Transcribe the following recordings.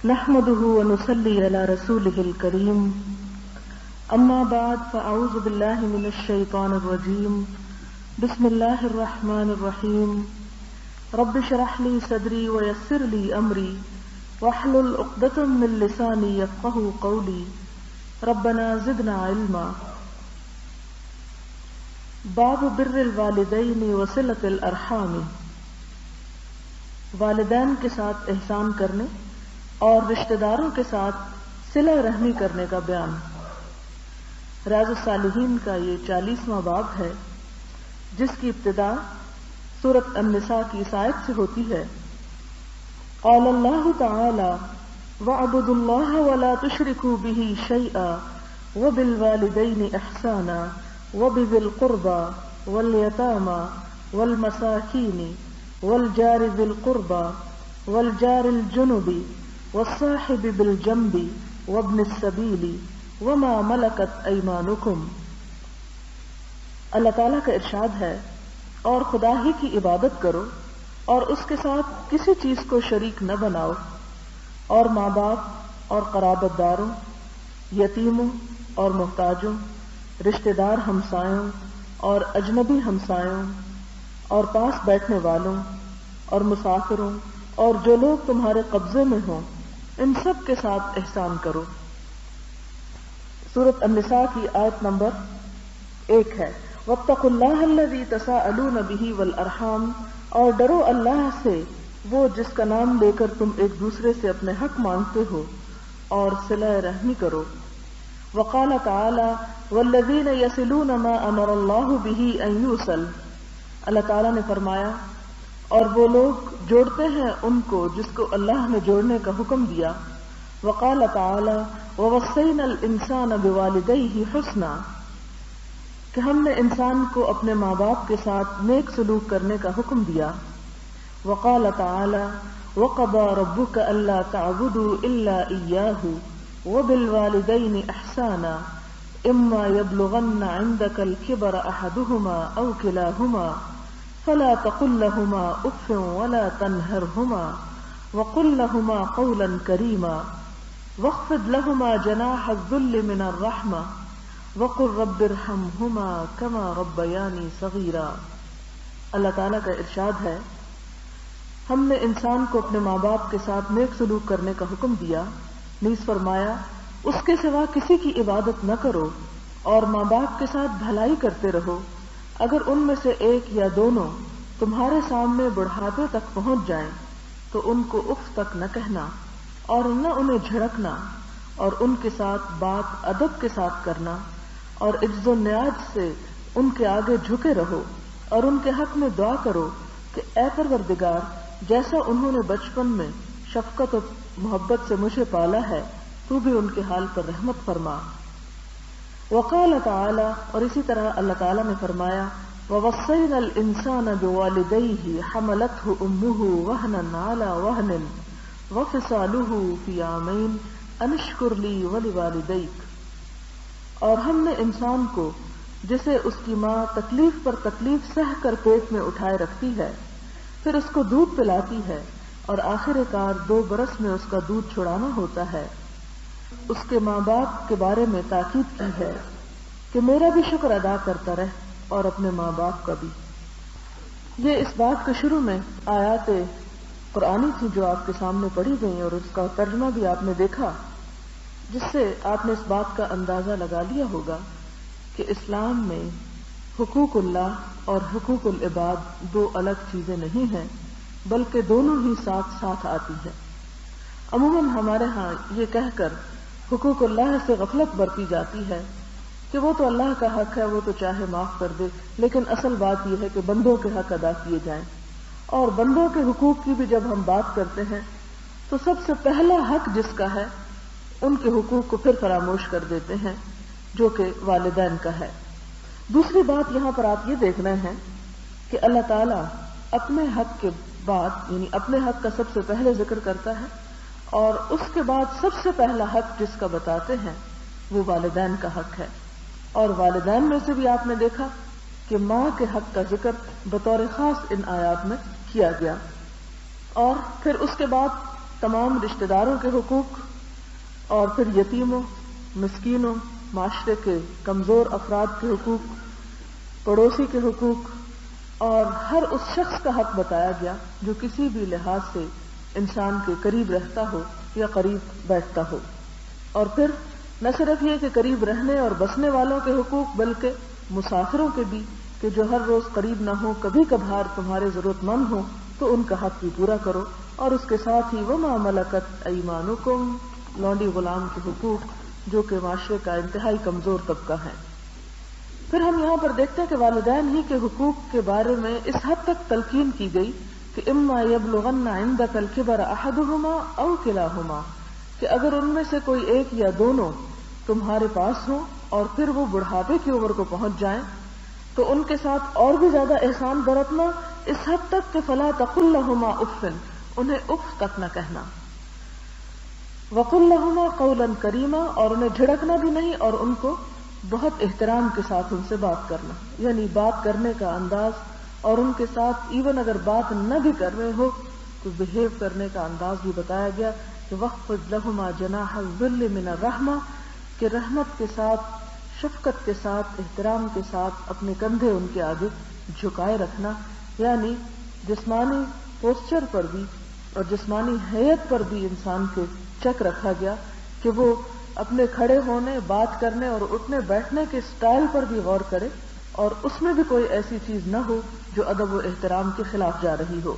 نحمده ونصلي على رسوله الكريم أما بعد فأعوذ بالله من الشيطان الرجيم بسم الله الرحمن الرحيم رب اشرح لي صدري ويسر لي أمري واحلل عقدة من لساني يفقهوا قولي ربنا زدنا علما. باب بر الوالدین وصلة الارحام، والدین کے ساتھ احسان کرنے اور رشتہ داروں کے ساتھ صلہ رحمی کرنے کا بیان۔ ریاض الصالحین کا یہ 40واں باب ہے جس کی ابتدا سورۃ النساء کی اس آیت سے ہوتی ہے، قال اللہ تعالی وَاعْبُدُوا اللَّهَ وَلَا تُشْرِكُوا بِهِ شَيْئًا وَبِالْوَالِدَيْنِ إِحْسَانًا وَبِذِي الْقُرْبَى وَالْيَتَامَى وَالْمَسَاكِينِ وَالْجَارِ ذِي الْقُرْبَى وَالْجَارِ الْجُنُبِ وَالصَّاحِبِ بِالْجَنبِ وَابْنِ السَّبِيلِ وَمَا مَلَكَتْ أَيْمَانُكُمْ۔ اللہ تعالیٰ کا ارشاد ہے، اور خدا ہی کی عبادت کرو اور اس کے ساتھ کسی چیز کو شریک نہ بناؤ، اور ماں باپ اور قرابت داروں، یتیموں اور محتاجوں، رشتہ دار ہمسایوں اور اجنبی ہمسایوں اور پاس بیٹھنے والوں اور مسافروں اور جو لوگ تمہارے قبضے میں ہوں، ان سب کے ساتھ احسان کرو۔ سورۃ النساء کی آیت نمبر 1 ہے، واتقوا اللہ الذی تساءلون بہ والارحام، اور ڈرو اللہ سے وہ جس کا نام لے کر تم ایک دوسرے سے اپنے حق مانگتے ہو، اور صلہ رحمی کرو۔ وقال تعالی والذین یصلون ما امر اللہ بہ ان یوصل، اللہ تعالیٰ نے فرمایا اور وہ لوگ جوڑتے ہیں ان کو جس کو اللہ نے جوڑنے کا حکم دیا۔ وقال تعالی ووصینا الانسان بوالدیہ حسنا، کہ ہم نے انسان کو اپنے ماں باپ کے ساتھ نیک سلوک کرنے کا حکم دیا۔ وقال تعالی وقضى ربك الا تعبدوا الا اياه وبالوالدين احسانا اما يبلغن عندك الكبر احدهما او كلاهما فلا تقل لهما اف ولا تنهرهما وقل لهما قولا كريما واخفض لهما جناح الذل من الرحمة وقل رب ارحمهما كما ربياني صغيرا۔ اللہ تعالیٰ کا ارشاد ہے، ہم نے انسان کو اپنے ماں باپ کے ساتھ نیک سلوک کرنے کا حکم دیا، نیز فرمایا اس کے سوا کسی کی عبادت نہ کرو اور ماں باپ کے ساتھ بھلائی کرتے رہو، اگر ان میں سے ایک یا دونوں تمہارے سامنے بڑھاپے تک پہنچ جائیں تو ان کو اف تک نہ کہنا اور نہ انہیں جھڑکنا، اور ان کے ساتھ بات ادب کے ساتھ کرنا، اور عجز و نیاز سے ان کے آگے جھکے رہو، اور ان کے حق میں دعا کرو کہ اے پروردگار، جیسا انہوں نے بچپن میں شفقت و محبت سے مجھے پالا ہے، تو بھی ان کے حال پر رحمت فرما۔ وقال تعالی، اور اسی طرح اللہ تعالیٰ نے فرمایا ووصینا الانسان بوالدیہ حملته امہ وہنا علی وہن وفصالہ فی عامین ان اشکر لی ولوالدیک، اور ہم نے انسان کو جسے اس کی ماں تکلیف پر تکلیف سہ کر پیٹ میں اٹھائے رکھتی ہے، پھر اس کو دودھ پلاتی ہے، اور آخر کار 2 برس میں اس کا دودھ چھڑانا ہوتا ہے، اس کے ماں باپ کے بارے میں تاکید کی ہے کہ میرا بھی شکر ادا کرتا رہ اور اپنے ماں باپ کا بھی۔ یہ اس بات کے شروع میں آیات قرآنی تھی جو آپ کے سامنے پڑھی گئی، اور اس کا ترجمہ بھی آپ نے دیکھا، جس سے آپ نے اس بات کا اندازہ لگا لیا ہوگا کہ اسلام میں حقوق اللہ اور حقوق العباد 2 الگ چیزیں نہیں ہیں، بلکہ دونوں ہی ساتھ ساتھ آتی ہیں۔ عموماً ہمارے ہاں یہ کہہ کر حقوق اللہ سے غفلت برتی جاتی ہے کہ وہ تو اللہ کا حق ہے، وہ تو چاہے معاف کر دے، لیکن اصل بات یہ ہے کہ بندوں کے حق ادا کیے جائیں، اور بندوں کے حقوق کی بھی جب ہم بات کرتے ہیں تو سب سے پہلا حق جس کا ہے ان کے حقوق کو پھر فراموش کر دیتے ہیں، جو کہ والدین کا ہے۔ دوسری بات یہاں پر آپ یہ دیکھ رہے ہیں کہ اللہ تعالیٰ اپنے حق کے بعد، یعنی اپنے حق کا سب سے پہلے ذکر کرتا ہے، اور اس کے بعد سب سے پہلا حق جس کا بتاتے ہیں وہ والدین کا حق ہے۔ اور والدین میں سے بھی آپ نے دیکھا کہ ماں کے حق کا ذکر بطور خاص ان آیات میں کیا گیا، اور پھر اس کے بعد تمام رشتہ داروں کے حقوق، اور پھر یتیموں، مسکینوں، معاشرے کے کمزور افراد کے حقوق، پڑوسی کے حقوق، اور ہر اس شخص کا حق بتایا گیا جو کسی بھی لحاظ سے انسان کے قریب رہتا ہو یا قریب بیٹھتا ہو۔ اور پھر نہ صرف یہ کہ قریب رہنے اور بسنے والوں کے حقوق، بلکہ مسافروں کے بھی، کہ جو ہر روز قریب نہ ہو، کبھی کبھار تمہارے ضرورت مند ہو تو ان کا حق بھی پورا کرو۔ اور اس کے ساتھ ہی وما ملکت ایمانکم، لونڈی غلام کے حقوق جو کہ معاشرے کا انتہائی کمزور طبقہ ہے۔ پھر ہم یہاں پر دیکھتے ہیں کہ والدین ہی کے حقوق کے بارے میں اس حد تک تلقین کی گئی کہ اما یبلغن عندک الکبر احدہما او کلاہما، کہ اگر ان میں سے کوئی ایک یا دونوں تمہارے پاس ہوں اور پھر وہ بڑھاپے کی عمر کو پہنچ جائیں تو ان کے ساتھ اور بھی زیادہ احسان برتنا، اس حد تک کہ فلا تقل لہما اف، انہیں اف تک نہ کہنا، وقل لہما قولا کریما، اور انہیں جھڑکنا بھی نہیں، اور ان کو بہت احترام کے ساتھ ان سے بات کرنا، یعنی بات کرنے کا انداز، اور ان کے ساتھ ایون اگر بات نہ بھی کر رہے ہو تو بہیو کرنے کا انداز بھی بتایا گیا کہ وَخْفِضْ لَهُمَا جَنَاحَ الذُّلِّ مِنَ الرَّحْمَةِ، کہ رحمت کے ساتھ، شفقت کے ساتھ، احترام کے ساتھ اپنے کندھے ان کے آگے جھکائے رکھنا، یعنی جسمانی پوسچر پر بھی اور جسمانی حیت پر بھی انسان کے چیک رکھا گیا کہ وہ اپنے کھڑے ہونے، بات کرنے اور اٹھنے بیٹھنے کے سٹائل پر بھی غور کرے، اور اس میں بھی کوئی ایسی چیز نہ ہو جو ادب و احترام کے خلاف جا رہی ہو۔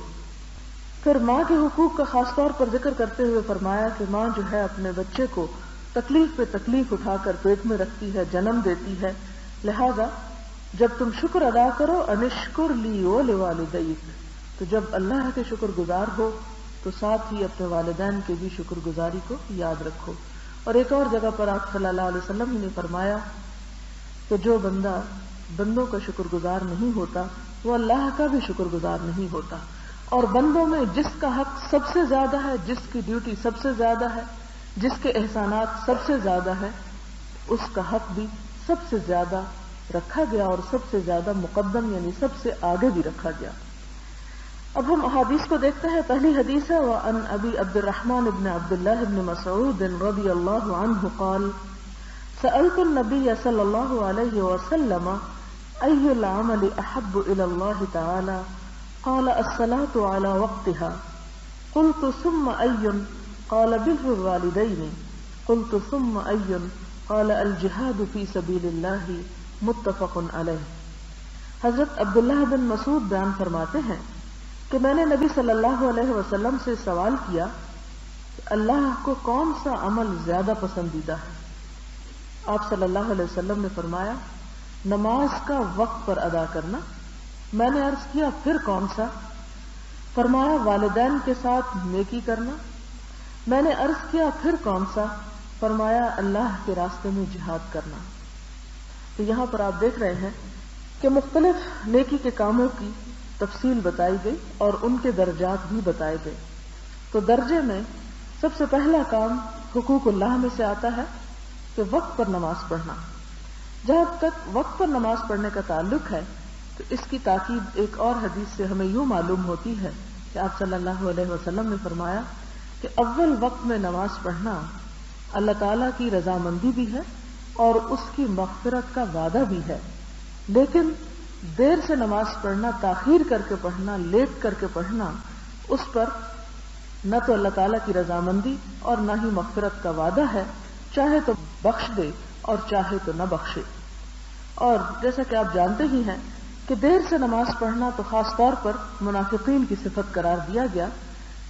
پھر ماں کے حقوق کا خاص طور پر ذکر کرتے ہوئے فرمایا کہ ماں جو ہے اپنے بچے کو تکلیف پہ تکلیف اٹھا کر پیٹ میں رکھتی ہے، جنم دیتی ہے، لہذا جب تم شکر ادا کرو انشکر لی ولوالدیک، تو جب اللہ کے شکر گزار ہو تو ساتھ ہی اپنے والدین کے بھی شکر گزاری کو یاد رکھو۔ اور ایک اور جگہ پر آپ صلی اللہ علیہ وسلم نے فرمایا کہ جو بندہ بندوں کا شکر گزار نہیں ہوتا وہ اللہ کا بھی شکر گزار نہیں ہوتا، اور بندوں میں جس کا حق سب سے زیادہ ہے، جس کی ڈیوٹی سب سے زیادہ ہے، جس کے احسانات سب سے زیادہ ہے، اس کا حق بھی سب سے زیادہ رکھا گیا اور سب سے زیادہ مقدم، یعنی سب سے آگے بھی رکھا گیا۔ اب ہم احادیث کو دیکھتے ہیں۔ پہلی حدیث ہے وعن ابی عبد الرحمن بن عبد الله بن مسعود رضی اللہ عنہ قال سألت النبي صلی اللہ علیہ وسلم أي العمل أحب إلى الله تعالى قال الصلاة على وقتها قلت ثم أي قال بر الوالدين قلت ثم أي قال الجهاد في سبيل الله متفق علیہ۔ حضرت عبداللہ بن مسعود بیان فرماتے ہیں کہ میں نے نبی صلی اللہ علیہ وسلم سے سوال کیا کہ اللہ کو کون سا عمل زیادہ پسندیدہ ہے؟ آپ صلی اللہ علیہ وسلم نے فرمایا نماز کا وقت پر ادا کرنا۔ میں نے عرض کیا پھر کون سا؟ فرمایا والدین کے ساتھ نیکی کرنا۔ میں نے عرض کیا پھر کون سا؟ فرمایا اللہ کے راستے میں جہاد کرنا۔ تو یہاں پر آپ دیکھ رہے ہیں کہ مختلف نیکی کے کاموں کی تفصیل بتائی گئی اور ان کے درجات بھی بتائے گئے۔ تو درجے میں سب سے پہلا کام حقوق اللہ میں سے آتا ہے کہ وقت پر نماز پڑھنا۔ جہاں تک وقت پر نماز پڑھنے کا تعلق ہے تو اس کی تاکید ایک اور حدیث سے ہمیں یوں معلوم ہوتی ہے کہ آپ صلی اللہ علیہ وسلم نے فرمایا کہ اول وقت میں نماز پڑھنا اللہ تعالیٰ کی رضامندی بھی ہے اور اس کی مغفرت کا وعدہ بھی ہے، لیکن دیر سے نماز پڑھنا، تاخیر کر کے پڑھنا، لیٹ کر کے پڑھنا، اس پر نہ تو اللہ تعالیٰ کی رضامندی اور نہ ہی مغفرت کا وعدہ ہے، چاہے تو بخش دے اور چاہے تو نہ بخشے۔ اور جیسا کہ آپ جانتے ہی ہیں کہ دیر سے نماز پڑھنا تو خاص طور پر منافقین کی صفت قرار دیا گیا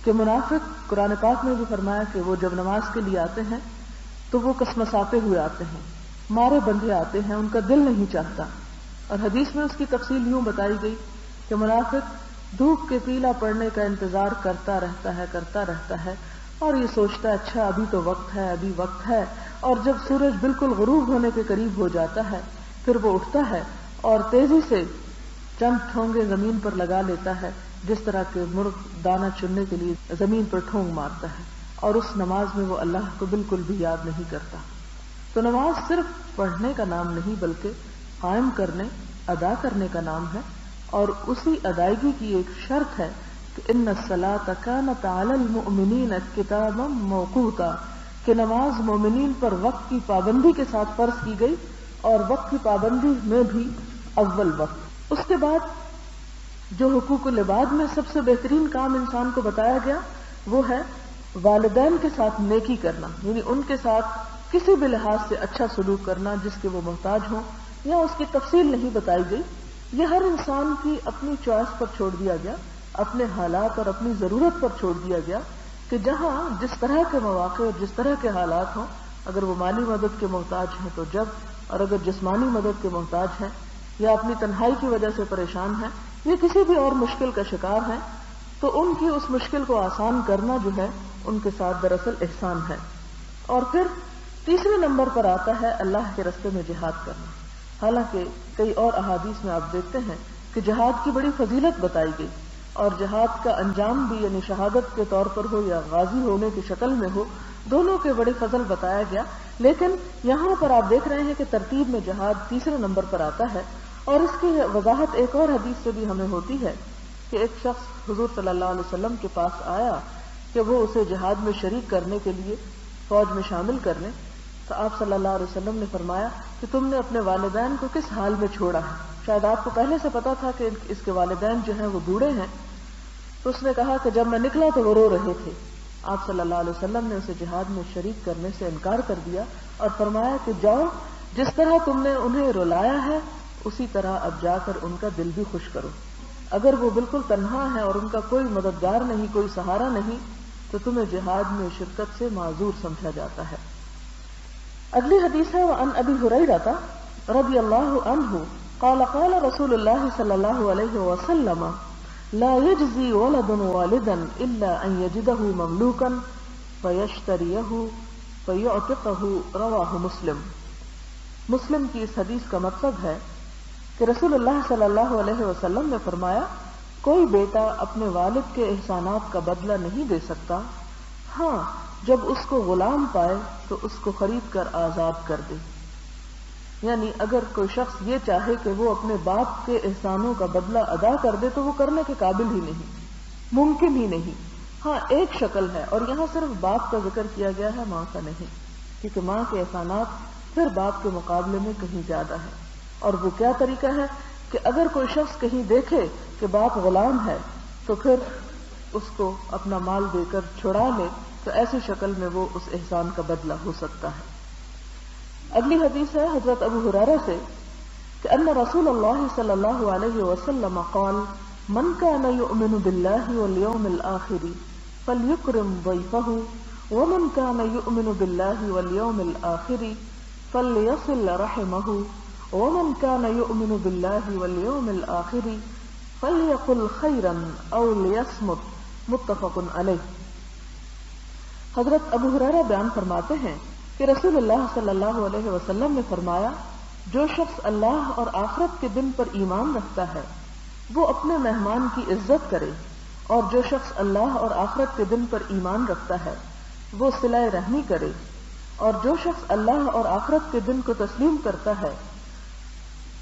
کہ منافق، قرآن پاک میں بھی فرمایا کہ وہ جب نماز کے لیے آتے ہیں تو وہ کسمساتے ہوئے آتے ہیں، مارے بندھے آتے ہیں، ان کا دل نہیں چاہتا۔ اور حدیث میں اس کی تفصیل یوں بتائی گئی کہ منافق دھوپ کے پیلا پڑنے کا انتظار کرتا رہتا ہے اور یہ سوچتا ہے اچھا ابھی تو وقت ہے، ابھی وقت ہے، اور جب سورج بالکل غروب ہونے کے قریب ہو جاتا ہے پھر وہ اٹھتا ہے اور تیزی سے چند ٹھونگے زمین پر لگا لیتا ہے، جس طرح کے مرغ دانہ چننے کے لیے زمین پر ٹھونگ مارتا ہے، اور اس نماز میں وہ اللہ کو بالکل بھی یاد نہیں کرتا۔ تو نماز صرف پڑھنے کا نام نہیں بلکہ قائم کرنے، ادا کرنے کا نام ہے، اور اسی ادائیگی کی ایک شرط ہے کہ ان الصلاۃ کانت علی المؤمنین کتابا موقوتا، کہ نماز مومنین پر وقت کی پابندی کے ساتھ فرض کی گئی، اور وقت کی پابندی میں بھی اول وقت۔ اس کے بعد جو حقوق العباد میں سب سے بہترین کام انسان کو بتایا گیا وہ ہے والدین کے ساتھ نیکی کرنا، یعنی ان کے ساتھ کسی بھی لحاظ سے اچھا سلوک کرنا جس کے وہ محتاج ہوں، یا اس کی تفصیل نہیں بتائی گئی۔ یہ ہر انسان کی اپنی چوائس پر چھوڑ دیا گیا، اپنے حالات اور اپنی ضرورت پر چھوڑ دیا گیا کہ جہاں جس طرح کے مواقع اور جس طرح کے حالات ہوں، اگر وہ مالی مدد کے محتاج ہیں تو جب، اور اگر جسمانی مدد کے محتاج ہیں یا اپنی تنہائی کی وجہ سے پریشان ہیں یا کسی بھی اور مشکل کا شکار ہیں، تو ان کی اس مشکل کو آسان کرنا جو ہے ان کے ساتھ دراصل احسان ہے۔ اور پھر تیسرے نمبر پر آتا ہے اللہ کے راستے میں جہاد کرنا۔ حالانکہ کئی اور احادیث میں آپ دیکھتے ہیں کہ جہاد کی بڑی فضیلت بتائی گئی، اور جہاد کا انجام بھی یعنی شہادت کے طور پر ہو یا غازی ہونے کی شکل میں ہو، دونوں کے بڑے فضل بتایا گیا۔ لیکن یہاں پر آپ دیکھ رہے ہیں کہ ترتیب میں جہاد تیسرے نمبر پر آتا ہے، اور اس کی وضاحت ایک اور حدیث سے بھی ہمیں ہوتی ہے کہ ایک شخص حضور صلی اللہ علیہ وسلم کے پاس آیا کہ وہ اسے جہاد میں شریک کرنے کے لیے فوج میں شامل کر لیں، تو آپ صلی اللہ علیہ وسلم نے فرمایا کہ تم نے اپنے والدین کو کس حال میں چھوڑا ہے؟ شاید آپ کو پہلے سے پتا تھا کہ اس کے والدین جو ہیں وہ بوڑھے ہیں، تو اس نے کہا کہ جب میں نکلا تو وہ رو رہے تھے۔ آپ صلی اللہ علیہ وسلم نے اسے جہاد میں شریک کرنے سے انکار کر دیا اور فرمایا کہ جاؤ، جس طرح تم نے انہیں رلایا ہے اسی طرح اب جا کر ان کا دل بھی خوش کرو۔ اگر وہ بالکل تنہا ہے اور ان کا کوئی مددگار نہیں، کوئی سہارا نہیں، تو تمہیں جہاد میں شرکت سے معذور سمجھا جاتا ہے۔ اگلی حدیث ہے وعن ابی ہریرہ رضی اللہ عنہ قال قال رسول اللہ صلی اللہ علیہ وسلم لا يجزي ولد والدا الا ان يجده مملوكا فيشتريه فيعتقه رواہ مسلم۔ مسلم کی اس حدیث کا مقصد ہے کہ رسول اللہ صلی اللہ علیہ وسلم نے فرمایا کوئی بیٹا اپنے والد کے احسانات کا بدلہ نہیں دے سکتا، ہاں جب اس کو غلام پائے تو اس کو خرید کر آزاد کر دے۔ یعنی اگر کوئی شخص یہ چاہے کہ وہ اپنے باپ کے احسانوں کا بدلہ ادا کر دے تو وہ کرنے کے قابل ہی نہیں، ممکن ہی نہیں۔ ہاں ایک شکل ہے، اور یہاں صرف باپ کا ذکر کیا گیا ہے، ماں کا نہیں، کیونکہ ماں کے احسانات پھر باپ کے مقابلے میں کہیں زیادہ ہے۔ اور وہ کیا طریقہ ہے کہ اگر کوئی شخص کہیں دیکھے کہ باپ غلام ہے تو پھر اس کو اپنا مال دے کر چھڑا لے، تو ایسی شکل میں وہ اس احسان کا بدلہ ہو سکتا ہے۔ اگلی حدیث ہے حضرت ابو ہریرہ سے کہ ان رسول اللہ صلی اللہ علیہ وسلم قال من كان يؤمن بالله واليوم الآخر فليكرم ضيفه ومن كان يؤمن بالله واليوم الآخر فليصل رحمه ومن كان يؤمن بالله واليوم الآخر فليقل خيرا أو ليصمت متفق علیہ۔ حضرت ابو ہریرہ بیان فرماتے ہیں کہ رسول اللہ صلی اللہ علیہ وسلم نے فرمایا جو شخص اللہ اور آخرت کے دن پر ایمان رکھتا ہے وہ اپنے مہمان کی عزت کرے، اور جو شخص اللہ اور آخرت کے دن پر ایمان رکھتا ہے وہ صلہ رحمی کرے، اور جو شخص اللہ اور آخرت کے دن کو تسلیم کرتا ہے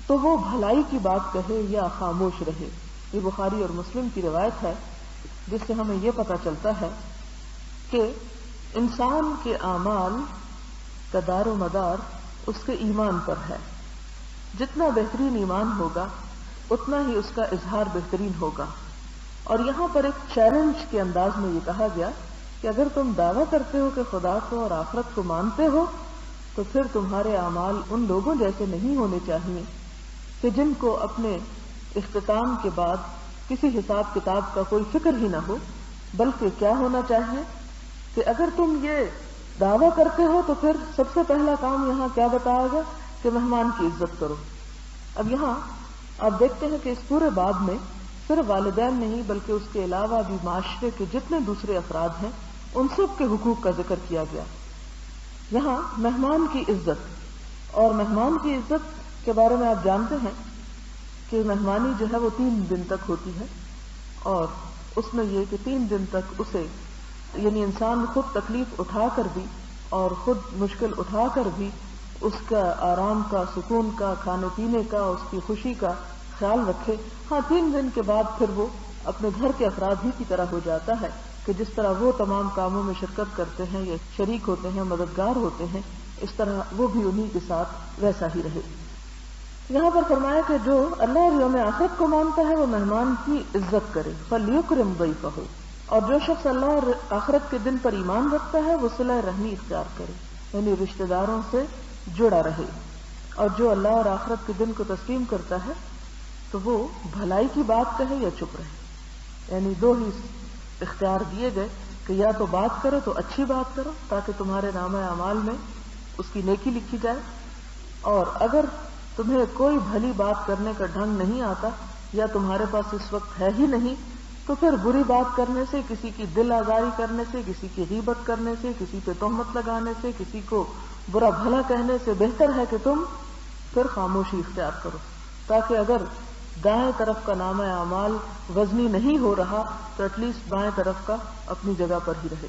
تو وہ بھلائی کی بات کہے یا خاموش رہے۔ یہ بخاری اور مسلم کی روایت ہے، جس سے ہمیں یہ پتہ چلتا ہے کہ انسان کے اعمال کا دار و مدار اس کے ایمان پر ہے۔ جتنا بہترین ایمان ہوگا اتنا ہی اس کا اظہار بہترین ہوگا۔ اور یہاں پر ایک چیلنج کے انداز میں یہ کہا گیا کہ اگر تم دعویٰ کرتے ہو کہ خدا کو اور آخرت کو مانتے ہو تو پھر تمہارے اعمال ان لوگوں جیسے نہیں ہونے چاہیے کہ جن کو اپنے اختتام کے بعد کسی حساب کتاب کا کوئی فکر ہی نہ ہو، بلکہ کیا ہونا چاہیے کہ اگر تم یہ دعویٰ کرتے ہو تو پھر سب سے پہلا کام یہاں کیا بتایا گیا کہ مہمان کی عزت کرو۔ اب یہاں آپ دیکھتے ہیں کہ اس پورے باب میں صرف والدین نہیں بلکہ اس کے علاوہ بھی معاشرے کے جتنے دوسرے افراد ہیں ان سب کے حقوق کا ذکر کیا گیا۔ یہاں مہمان کی عزت، اور مہمان کی عزت کے بارے میں آپ جانتے ہیں کہ مہمانی جو ہے وہ 3 دن تک ہوتی ہے، اور اس میں یہ کہ 3 دن تک اسے یعنی انسان خود تکلیف اٹھا کر بھی اور خود مشکل اٹھا کر بھی اس کا آرام کا، سکون کا، کھانے پینے کا، اس کی خوشی کا خیال رکھے۔ ہاں 3 دن کے بعد پھر وہ اپنے گھر کے افراد ہی کی طرح ہو جاتا ہے کہ جس طرح وہ تمام کاموں میں شرکت کرتے ہیں یا شریک ہوتے ہیں، مددگار ہوتے ہیں، اس طرح وہ بھی انہی کے ساتھ ویسا ہی رہے۔ یہاں پر فرمایا کہ جو اللہ اور یوم آخرت کو مانتا ہے وہ مہمان کی عزت کرے، فَلْيُكْرِمْ ضَيْفَهُ، اور جو شخص اللہ اور آخرت کے دن پر ایمان رکھتا ہے وہ صلہ رحمی اختیار کرے، یعنی رشتہ داروں سے جڑا رہے، اور جو اللہ اور آخرت کے دن کو تسلیم کرتا ہے تو وہ بھلائی کی بات کہے یا چپ رہے، یعنی دو ہی اختیار دیے گئے کہ یا تو بات کرو تو اچھی بات کرو تاکہ تمہارے نامہ اعمال میں اس کی نیکی لکھی جائے، اور اگر تمہیں کوئی بھلی بات کرنے کا ڈھنگ نہیں آتا یا تمہارے پاس اس وقت ہے ہی نہیں، تو پھر بری بات کرنے سے، کسی کی دل آزاری کرنے سے، کسی کی غیبت کرنے سے، کسی پہ تہمت لگانے سے، کسی کو برا بھلا کہنے سے بہتر ہے کہ تم پھر خاموشی اختیار کرو، تاکہ اگر دائیں طرف کا نامہ اعمال وزنی نہیں ہو رہا تو ایٹ لیسٹ بائیں طرف کا اپنی جگہ پر ہی رہے۔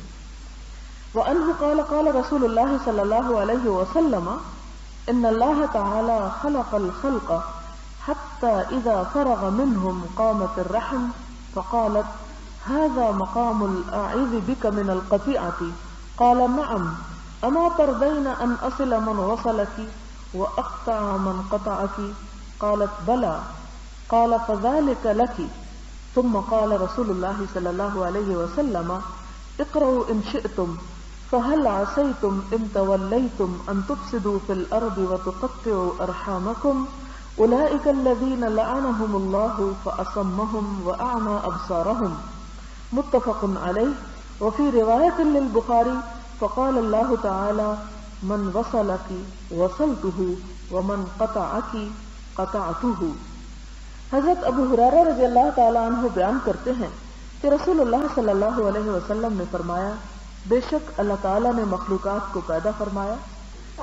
وَأَنْهُ قَالَ قَالَ رسول اللہ صلی اللہ علیہ وسلم ان اللہ تعالی خلق الخلق حتى اذا فرغ منهم قامت الرحم فقالت هذا مقام الاعوذ بك من القطيعة، قال نعم، اما ترضين ان اصل من وصلك واقطع من قطعك، قالت بلى، قال فذلك لك، ثم قال رسول الله صلى الله عليه وسلم اقرأوا ان شئتم فهل عسيتم ان توليتم ان تفسدوا في الارض وتقطعوا ارحامكم، اولئك الذين لعنهم الله فاصمهم واعمى ابصارهم، متفق عليه۔ وفي رواية للبخاري فقال الله تعالى من وصلك وصلته ومن قطعك قطعته۔ حضرت ابو ہریرہ رضی اللہ تعالی عنہ بیان کرتے ہیں کہ رسول اللہ صلی اللہ علیہ وسلم نے فرمایا، بے شک اللہ تعالیٰ نے مخلوقات کو پیدا فرمایا،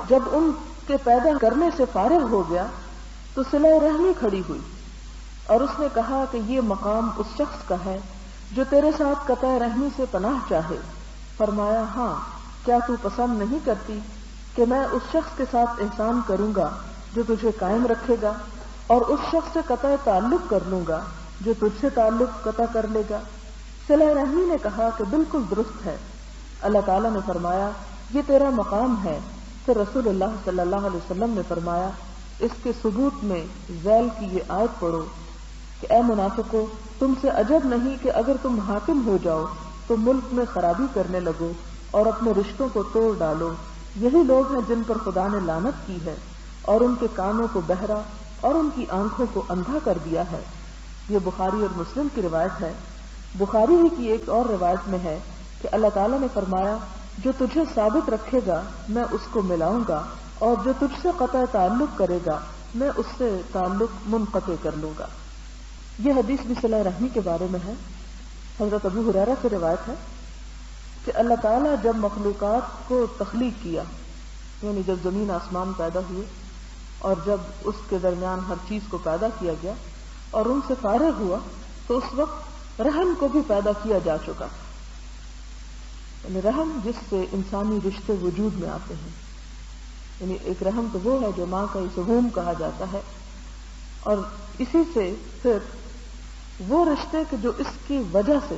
جب ان کے پیدا کرنے سے فارغ ہو گیا تو صلہ رحمی کھڑی ہوئی، اور اس نے کہا کہ یہ مقام اس شخص کا ہے جو تیرے ساتھ قطع رحمی سے پناہ چاہے۔ فرمایا ہاں، کیا تو پسند نہیں کرتی کہ میں اس شخص کے ساتھ احسان کروں گا جو تجھے قائم رکھے گا، اور اس شخص سے قطع تعلق کر لوں گا جو تجھ سے تعلق قطع کر لے گا۔ صلہ رحمی نے کہا کہ بالکل درست ہے۔ اللہ تعالیٰ نے فرمایا یہ تیرا مقام ہے۔ پھر رسول اللہ صلی اللہ علیہ وسلم نے فرمایا اس کے ثبوت میں ذیل کی یہ آیت پڑھو کہ اے منافقو، تم سے عجب نہیں کہ اگر تم حاکم ہو جاؤ تو ملک میں خرابی کرنے لگو اور اپنے رشتوں کو توڑ ڈالو۔ یہی لوگ ہیں جن پر خدا نے لعنت کی ہے اور ان کے کانوں کو بہرا اور ان کی آنکھوں کو اندھا کر دیا ہے۔ یہ بخاری اور مسلم کی روایت ہے۔ بخاری ہی کی ایک اور روایت میں ہے کہ اللہ تعالیٰ نے فرمایا جو تجھے ثابت رکھے گا میں اس کو ملاؤں گا، اور جو تجھ سے قطع تعلق کرے گا میں اس سے تعلق منقطع کر لوں گا۔ یہ حدیث بھی صلہ رحمی کے بارے میں ہے۔ حضرت ابو ہریرہ سے روایت ہے کہ اللہ تعالیٰ جب مخلوقات کو تخلیق کیا، یعنی جب زمین آسمان پیدا ہوئے اور جب اس کے درمیان ہر چیز کو پیدا کیا گیا اور ان سے فارغ ہوا، تو اس وقت رحم کو بھی پیدا کیا جا چکا، یعنی رحم جس سے انسانی رشتے وجود میں آتے ہیں۔ یعنی ایک رحم تو وہ ہے جو ماں کا اسے ہوم کہا جاتا ہے، اور اسی سے پھر وہ رشتے کہ جو اس کی وجہ سے،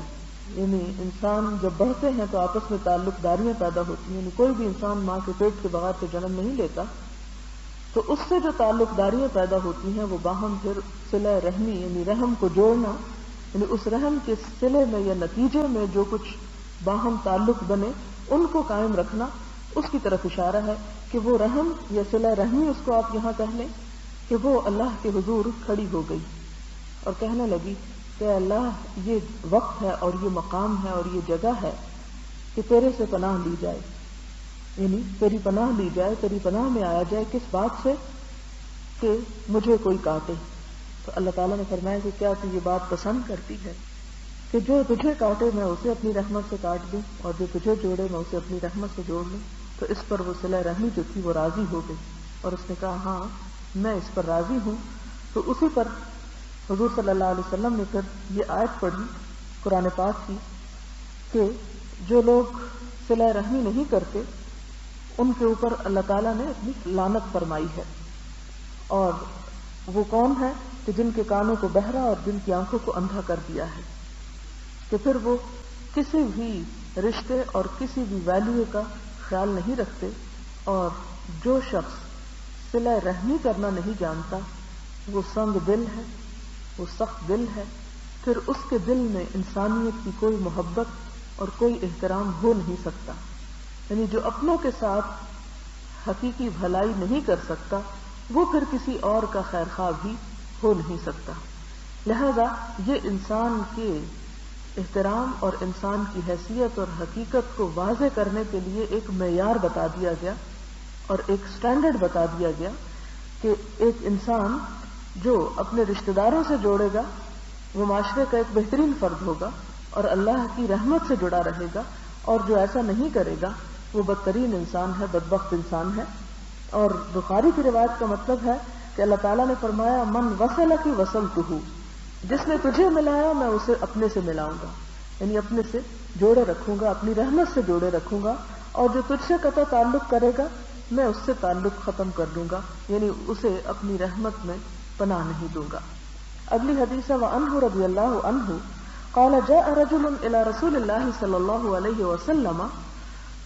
یعنی انسان جب بڑھتے ہیں تو آپس میں تعلق داریاں پیدا ہوتی ہیں، یعنی کوئی بھی انسان ماں کے پیٹ کے بغیر تو جنم نہیں لیتا، تو اس سے جو تعلق داریاں پیدا ہوتی ہیں وہ باہم پھر صلہ رحمی، یعنی رحم کو جوڑنا، یعنی اس رحم کے صلے میں یا نتیجے میں جو کچھ باہم تعلق بنے ان کو قائم رکھنا، اس کی طرف اشارہ ہے کہ وہ رحم یا صلہ رحمی اس کو آپ یہاں کہہ لیں کہ وہ اللہ کے حضور کھڑی ہو گئی اور کہنے لگی کہ اللہ یہ وقت ہے اور یہ مقام ہے اور یہ جگہ ہے کہ تیرے سے پناہ لی جائے، یعنی تیری پناہ لی جائے، تیری پناہ میں آیا جائے۔ کس بات سے؟ کہ مجھے کوئی کاٹے۔ تو اللہ تعالیٰ نے فرمایا کہ کیا تو یہ بات پسند کرتی ہے کہ جو تجھے کاٹے میں اسے اپنی رحمت سے کاٹ دوں اور جو تجھے جوڑے میں اسے اپنی رحمت سے جوڑ لوں؟ تو اس پر وہ صلہ رحمی جو تھی وہ راضی ہو گئی اور اس نے کہا ہاں میں اس پر راضی ہوں۔ تو اسی پر حضور صلی اللہ علیہ وسلم نے پھر یہ آیت پڑھی قرآن پاک کی کہ جو لوگ صلہ رحمی نہیں کرتے ان کے اوپر اللہ تعالیٰ نے اپنی لعنت فرمائی ہے، اور وہ کون ہے کہ جن کے کانوں کو بہرا اور جن کی آنکھوں کو اندھا کر دیا ہے۔ کہ پھر وہ کسی بھی رشتے اور کسی بھی ویلیو کا خیال نہیں رکھتے، اور جو شخص صلہ رحمی کرنا نہیں جانتا وہ سنگ دل ہے، وہ سخت دل ہے، پھر اس کے دل میں انسانیت کی کوئی محبت اور کوئی احترام ہو نہیں سکتا. یعنی جو اپنوں کے ساتھ حقیقی بھلائی نہیں کر سکتا وہ پھر کسی اور کا خیر خواہ بھی ہو نہیں سکتا. لہذا یہ انسان کے احترام اور انسان کی حیثیت اور حقیقت کو واضح کرنے کے لیے ایک معیار بتا دیا گیا اور ایک سٹینڈرڈ بتا دیا گیا کہ ایک انسان جو اپنے رشتہ داروں سے جوڑے گا وہ معاشرے کا ایک بہترین فرد ہوگا اور اللہ کی رحمت سے جڑا رہے گا، اور جو ایسا نہیں کرے گا وہ بدترین انسان ہے، بدبخت انسان ہے. اور بخاری کی روایت کا مطلب ہے کہ اللہ تعالیٰ نے فرمایا من وصلک وصلتہ، جس نے تجھے ملایا میں اسے اپنے سے ملاؤں گا، یعنی اپنے سے جوڑے رکھوں گا، اپنی رحمت سے جوڑے رکھوں گا، اور جو تجھ سے قطع تعلق کرے گا میں اس سے تعلق ختم کر دوں گا، یعنی اسے اپنی رحمت میں پناہ نہیں دوں گا. اگلی حدیث ہے وعنہ رضی اللہ عنہ قال جاء رجل الى رسول الله صلی اللہ علیہ وسلم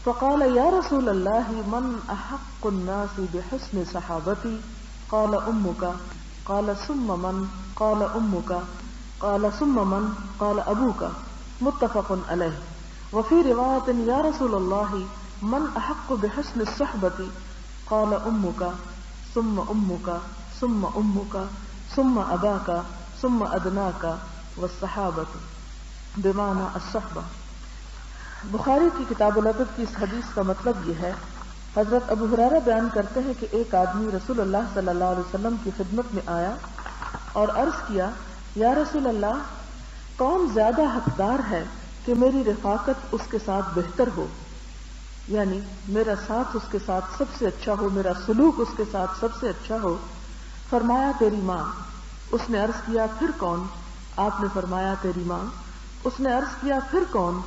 فقال یا رسول اللہ من احق الناس بحسن صحابتی قال امك قال ثم من قال امك قال ثم من قال ابوك متفق علیہ. وفي روایت یا رسول اللہ من احق بحسن الصحبة قال امك ثم امك ثم امك ثم اباك ثم ادناك والصحابة بمعنى الصحبة. بخاری کی کتاب الادب کی اس حدیث کا مطلب یہ ہے، حضرت ابو ہریرہ بیان کرتے ہیں کہ ایک آدمی رسول اللہ صلی اللہ علیہ وسلم کی خدمت میں آیا اور عرض کیا یا رسول اللہ کون زیادہ حقدار ہے کہ میری رفاقت اس کے ساتھ بہتر ہو، یعنی میرا ساتھ اس کے ساتھ سب سے اچھا ہو، میرا سلوک اس کے ساتھ سب سے اچھا ہو. فرمایا تیری ماں. اس نے عرض کیا پھر کون؟ آپ نے فرمایا تیری ماں. اس نے عرض کیا پھر کون؟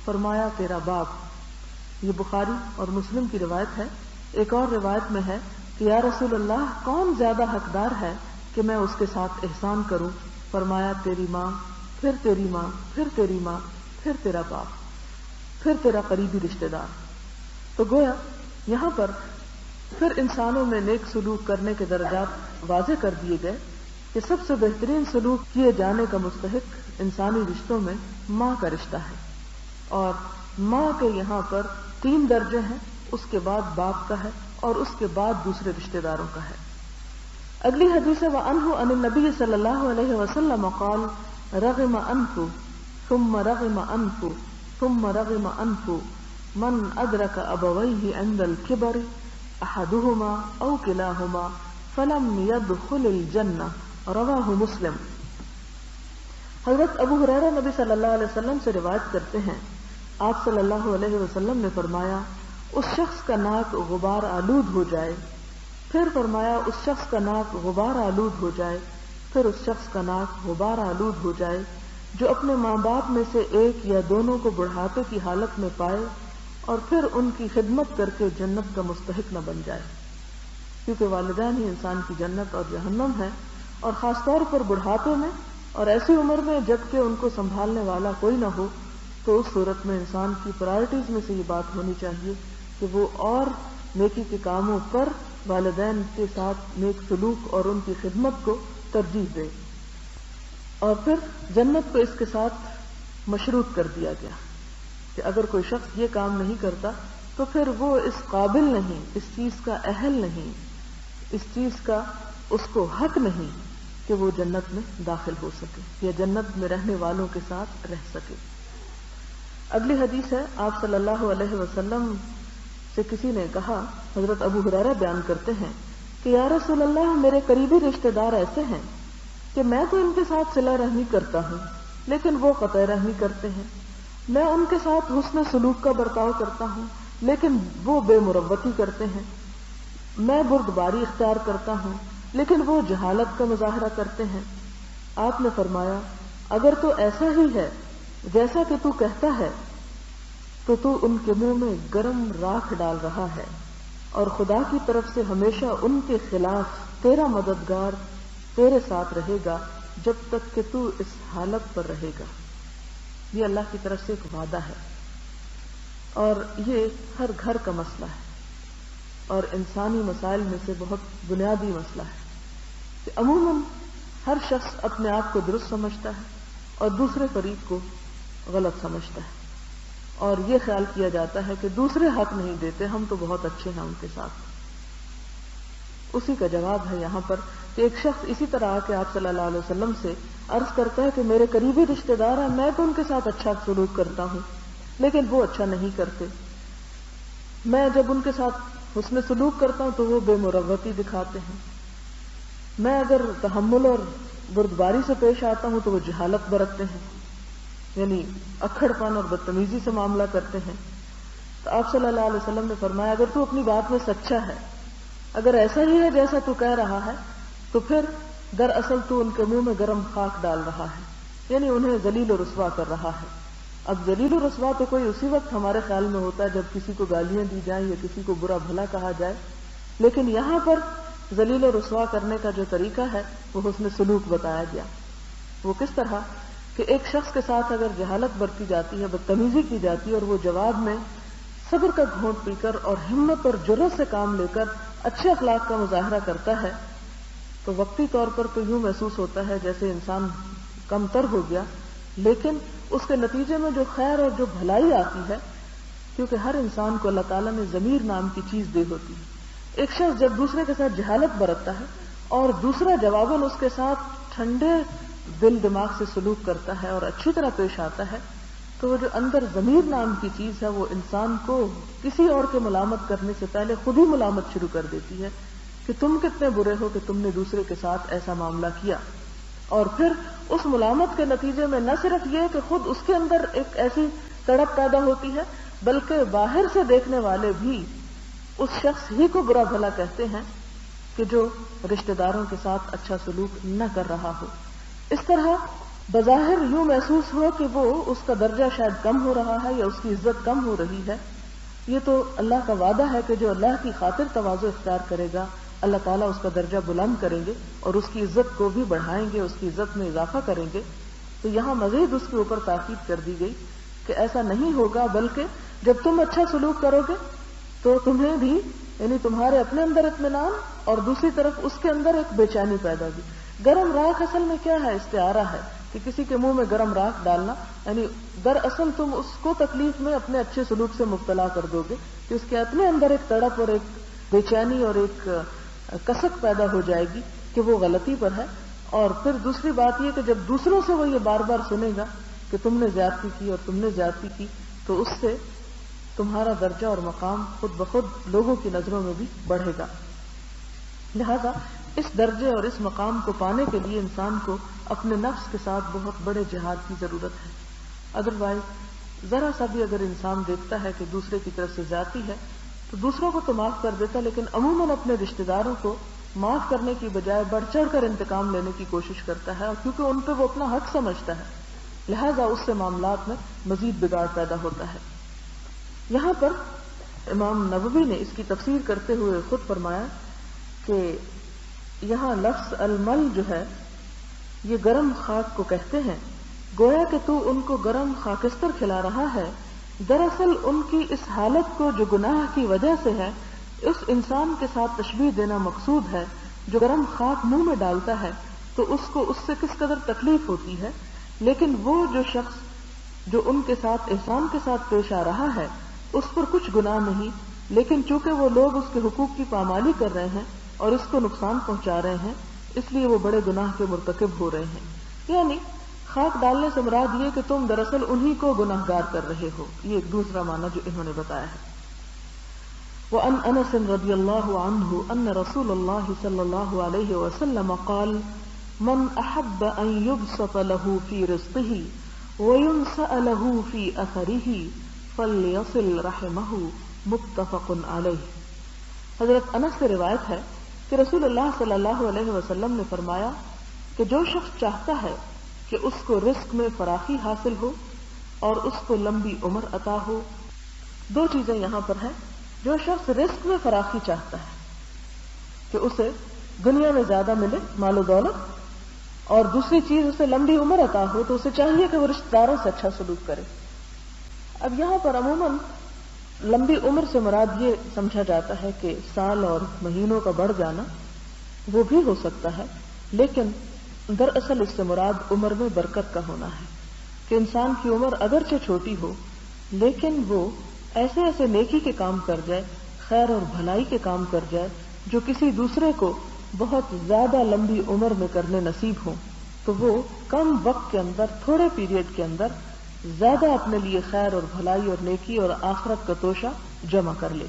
فرمایا تیرا باپ. یہ بخاری اور مسلم کی روایت ہے. ایک اور روایت میں ہے کہ یا رسول اللہ کون زیادہ حقدار ہے کہ میں اس کے ساتھ احسان کروں؟ فرمایا تیری ماں، پھر تیری ماں، پھر تیری ماں، پھر تیرا باپ، پھر تیرا قریبی رشتہ دار. تو گویا یہاں پر پھر انسانوں میں نیک سلوک کرنے کے درجات واضح کر دیے گئے کہ سب سے بہترین سلوک کیے جانے کا مستحق انسانی رشتوں میں ماں کا رشتہ ہے، اور ماں کے یہاں پر 3 درجے ہیں، اس کے بعد باپ کا ہے اور اس کے بعد دوسرے رشتہ داروں کا ہے. اگلی حدیث ہے وعنہ عن النبی صلی اللہ علیہ وسلم قال رغم انف ثم رغم انف ثم رغم انف من ادرک ابویہ عند الکبر احدهما او کلاهما فلم يدخل الجنہ. رواہ مسلم. حضرت ابو ہریرہ نبی صلی اللہ علیہ وسلم سے روایت کرتے ہیں آپ صلی اللہ علیہ وسلم نے فرمایا اس شخص کا ناک غبار آلود ہو جائے، پھر فرمایا اس شخص کا ناک غبار آلود ہو جائے، پھر اس شخص کا ناک غبار آلود ہو جائے جو اپنے ماں باپ میں سے ایک یا دونوں کو بڑھاپے کی حالت میں پائے اور پھر ان کی خدمت کر کے جنت کا مستحق نہ بن جائے. کیونکہ والدین ہی انسان کی جنت اور جہنم ہے، اور خاص طور پر بڑھاپے میں اور ایسی عمر میں جبکہ ان کو سنبھالنے والا کوئی نہ ہو، تو اس صورت میں انسان کی پرائرٹیز میں سے یہ بات ہونی چاہیے کہ وہ اور نیکی کے کاموں پر والدین کے ساتھ نیک سلوک اور ان کی خدمت کو ترجیح دے. اور پھر جنت کو اس کے ساتھ مشروط کر دیا گیا کہ اگر کوئی شخص یہ کام نہیں کرتا تو پھر وہ اس قابل نہیں، اس چیز کا اہل نہیں، اس چیز کا اس کو حق نہیں کہ وہ جنت میں داخل ہو سکے یا جنت میں رہنے والوں کے ساتھ رہ سکے. اگلی حدیث ہے آپ صلی اللہ علیہ وسلم سے کسی نے کہا، حضرت ابو ہریرہ بیان کرتے ہیں کہ یا رسول اللہ میرے قریبی رشتہ دار ایسے ہیں کہ میں تو ان کے ساتھ صلہ رحمی کرتا ہوں لیکن وہ قطع رحمی کرتے ہیں، میں ان کے ساتھ حسن سلوک کا برتاؤ کرتا ہوں لیکن وہ بے مروتی کرتے ہیں، میں بردباری اختیار کرتا ہوں لیکن وہ جہالت کا مظاہرہ کرتے ہیں. آپ نے فرمایا اگر تو ایسا ہی ہے جیسا کہ تو کہتا ہے تو ان کے منہ میں گرم راکھ ڈال رہا ہے، اور خدا کی طرف سے ہمیشہ ان کے خلاف تیرا مددگار تیرے ساتھ رہے گا جب تک کہ تو اس حالت پر رہے گا. یہ اللہ کی طرف سے ایک وعدہ ہے، اور یہ ہر گھر کا مسئلہ ہے اور انسانی مسائل میں سے بہت بنیادی مسئلہ ہے کہ عموماً ہر شخص اپنے آپ کو درست سمجھتا ہے اور دوسرے فریق کو غلط سمجھتا ہے، اور یہ خیال کیا جاتا ہے کہ دوسرے حق نہیں دیتے، ہم تو بہت اچھے ہیں ان کے ساتھ۔ اسی کا جواب ہے یہاں پر کہ ایک شخص اسی طرح آ کے آپ صلی اللہ علیہ وسلم سے عرض کرتا ہے کہ میرے قریبی رشتہ دار ہیں، میں تو ان کے ساتھ اچھا سلوک کرتا ہوں لیکن وہ اچھا نہیں کرتے، میں جب ان کے ساتھ حسن سلوک کرتا ہوں تو وہ بے مروتی دکھاتے ہیں، میں اگر تحمل اور بردباری سے پیش آتا ہوں تو وہ جہالت برتتے ہیں، یعنی اکھڑ پن اور بدتمیزی سے معاملہ کرتے ہیں۔ تو آپ صلی اللہ علیہ وسلم نے فرمایا اگر تو اپنی بات میں سچا ہے، اگر ایسا ہی ہے جیسا تو کہہ رہا ہے، تو پھر دراصل تو ان کے منہ میں گرم خاک ڈال رہا ہے، یعنی انہیں ذلیل و رسوا کر رہا ہے۔ اب ذلیل و رسوا تو کوئی اسی وقت ہمارے خیال میں ہوتا ہے جب کسی کو گالیاں دی جائیں یا کسی کو برا بھلا کہا جائے، لیکن یہاں پر ذلیل و رسوا کرنے کا جو طریقہ ہے وہ حسن سلوک بتایا گیا۔ وہ کس طرح کہ ایک شخص کے ساتھ اگر جہالت برتی جاتی ہے، بدتمیزی کی جاتی ہے، اور وہ جواب میں صبر کا گھونٹ پی کر اور ہمت اور جرأت سے کام لے کر اچھے اخلاق کا مظاہرہ کرتا ہے، تو وقتی طور پر تو یوں محسوس ہوتا ہے جیسے انسان کم تر ہو گیا، لیکن اس کے نتیجے میں جو خیر اور جو بھلائی آتی ہے، کیونکہ ہر انسان کو اللہ تعالیٰ نے ضمیر نام کی چیز دی ہوتی ہے۔ ایک شخص جب دوسرے کے ساتھ جہالت برتتا ہے اور دوسرا جواباً اس کے ساتھ ٹھنڈے دل دماغ سے سلوک کرتا ہے اور اچھی طرح پیش آتا ہے، تو وہ جو اندر ضمیر نام کی چیز ہے وہ انسان کو کسی اور کے ملامت کرنے سے پہلے خود ہی ملامت شروع کر دیتی ہے کہ تم کتنے برے ہو کہ تم نے دوسرے کے ساتھ ایسا معاملہ کیا۔ اور پھر اس ملامت کے نتیجے میں نہ صرف یہ کہ خود اس کے اندر ایک ایسی تڑپ پیدا ہوتی ہے، بلکہ باہر سے دیکھنے والے بھی اس شخص ہی کو برا بھلا کہتے ہیں کہ جو رشتہ داروں کے ساتھ اچھا سلوک نہ کر رہا ہو۔ اس طرح بظاہر یوں محسوس ہو کہ وہ اس کا درجہ شاید کم ہو رہا ہے یا اس کی عزت کم ہو رہی ہے، یہ تو اللہ کا وعدہ ہے کہ جو اللہ کی خاطر تواضع اختیار کرے گا اللہ تعالیٰ اس کا درجہ بلند کریں گے اور اس کی عزت کو بھی بڑھائیں گے، اس کی عزت میں اضافہ کریں گے۔ تو یہاں مزید اس کے اوپر تاکید کر دی گئی کہ ایسا نہیں ہوگا، بلکہ جب تم اچھا سلوک کرو گے تو تمہیں بھی، یعنی تمہارے اپنے اندر اطمینان اور دوسری طرف اس کے اندر ایک بے چینی پیدا ہوگی۔ گرم راکھ اصل میں کیا ہے؟ استعارہ ہے کہ کسی کے منہ میں گرم راکھ ڈالنا، یعنی دراصل تم اس کو تکلیف میں اپنے اچھے سلوک سے مبتلا کر دو گے کہ اس کے اپنے اندر ایک تڑپ اور ایک بے چینی اور ایک کسک پیدا ہو جائے گی کہ وہ غلطی پر ہے۔ اور پھر دوسری بات یہ کہ جب دوسروں سے وہ یہ بار بار سنے گا کہ تم نے زیادتی کی اور تم نے زیادتی کی، تو اس سے تمہارا درجہ اور مقام خود بخود لوگوں کی نظروں میں بھی بڑھے گا۔ لہذا اس درجے اور اس مقام کو پانے کے لیے انسان کو اپنے نفس کے ساتھ بہت بڑے جہاد کی ضرورت ہے۔ ادروائز ذرا سا بھی اگر انسان دیکھتا ہے کہ دوسرے کی طرف سے زیادتی ہے تو دوسروں کو تو معاف کر دیتا، لیکن عموماً اپنے رشتہ داروں کو معاف کرنے کی بجائے بڑھ چڑھ کر انتقام لینے کی کوشش کرتا ہے، اور کیونکہ ان پہ وہ اپنا حق سمجھتا ہے لہذا اس سے معاملات میں مزید بگاڑ پیدا ہوتا ہے۔ یہاں پر امام نووی نے اس کی تفسیر کرتے ہوئے خود فرمایا کہ یہاں لفظ المل جو ہے یہ گرم خاک کو کہتے ہیں، گویا کہ تو ان کو گرم خاکستر کھلا رہا ہے۔ دراصل ان کی اس حالت کو جو گناہ کی وجہ سے ہے اس انسان کے ساتھ تشبیہ دینا مقصود ہے جو گرم خاک منہ میں ڈالتا ہے تو اس کو اس سے کس قدر تکلیف ہوتی ہے، لیکن وہ جو شخص جو ان کے ساتھ احسان کے ساتھ پیش آ رہا ہے اس پر کچھ گناہ نہیں، لیکن چونکہ وہ لوگ اس کے حقوق کی پامالی کر رہے ہیں اور اس کو نقصان پہنچا رہے ہیں اس لیے وہ بڑے گناہ کے مرتکب ہو رہے ہیں۔ یعنی خاک ڈالنے سے مراد یہ کہ تم دراصل انہی کو گناہگار کر رہے ہو، یہ ایک دوسرا معنی جو انہوں نے بتایا ہے۔ وعن انس رضی اللہ عنہ ان رسول اللہ صلی اللہ علیہ وسلم قال من احب ان يبسط له في رزقه وينسأ له في اثره فليصل رحمه متفق علیہ۔ حضرت انس سے روایت ہے کہ رسول اللہ صلی اللہ علیہ وسلم نے فرمایا کہ جو شخص چاہتا ہے کہ اس کو رزق میں فراخی حاصل ہو اور اس کو لمبی عمر عطا ہو، دو چیزیں یہاں پر ہیں۔ جو شخص رزق میں فراخی چاہتا ہے کہ اسے دنیا میں زیادہ ملے مال و دولت، اور دوسری چیز اسے لمبی عمر عطا ہو تو اسے چاہیے کہ وہ رشتہ داروں سے اچھا سلوک کرے۔ اب یہاں پر عموماً لمبی عمر سے مراد یہ سمجھا جاتا ہے کہ سال اور مہینوں کا بڑھ جانا، وہ بھی ہو سکتا ہے، لیکن دراصل اس سے مراد عمر میں برکت کا ہونا ہے کہ انسان کی عمر اگرچہ چھوٹی ہو لیکن وہ ایسے ایسے نیکی کے کام کر جائے، خیر اور بھلائی کے کام کر جائے جو کسی دوسرے کو بہت زیادہ لمبی عمر میں کرنے نصیب ہوں، تو وہ کم وقت کے اندر، تھوڑے پیریڈ کے اندر زیادہ اپنے لیے خیر اور بھلائی اور نیکی اور آخرت کا توشہ جمع کر لے۔